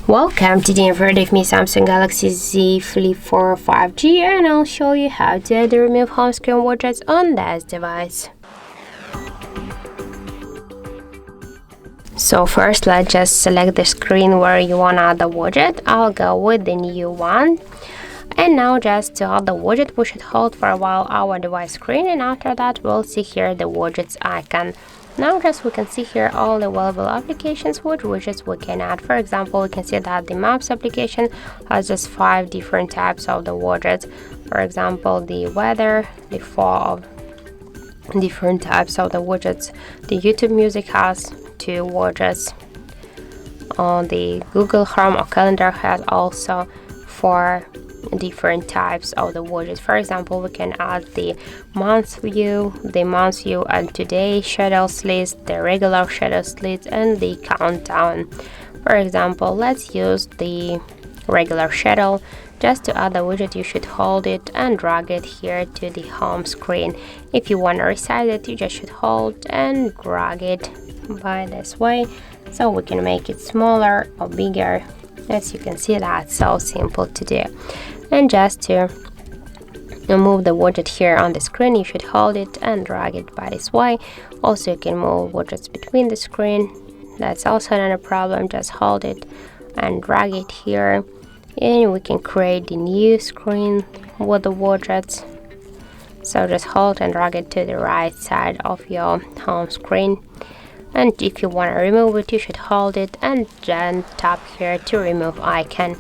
Welcome, today in front of me Samsung Galaxy Z Flip4 5G, and I'll show you how to add and remove home screen widgets on this device. So first, let's just select the screen where you want to add the widget. I'll go with the new one. And now just to add the widget, we should hold for a while our device screen, and after that we'll see here the widgets icon. Now just we can see here all the available applications with widgets we can add. For example, we can see that the Maps application has just 5 different types of the widgets. For example, the weather, the 4 different types of the widgets. The YouTube Music has 2 widgets. The Google Chrome or Calendar has also 4 different types of the widgets. For example, we can add the month view, and today schedules list, the regular schedules list, and the countdown. For example, let's use the regular schedule. Just to add the widget, you should hold it and drag it here to the home screen. If you want to resize it, you just should hold and drag it by this way, so we can make it smaller or bigger. As you can see, that's so simple to do. And just to move the widget here on the screen, you should hold it and drag it by this way. Also, you can move widgets between the screen. That's also not a problem. Just hold it and drag it here, and we can create the new screen with the widgets. So just hold and drag it to the right side of your home screen. And if you want to remove it, you should hold it and then tap here to remove icon.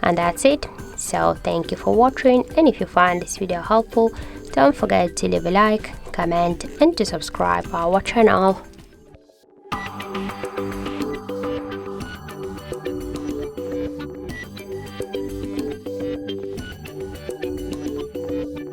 And that's it. So thank you for watching, and if you find this video helpful, don't forget to leave a like, comment, and to subscribe our channel.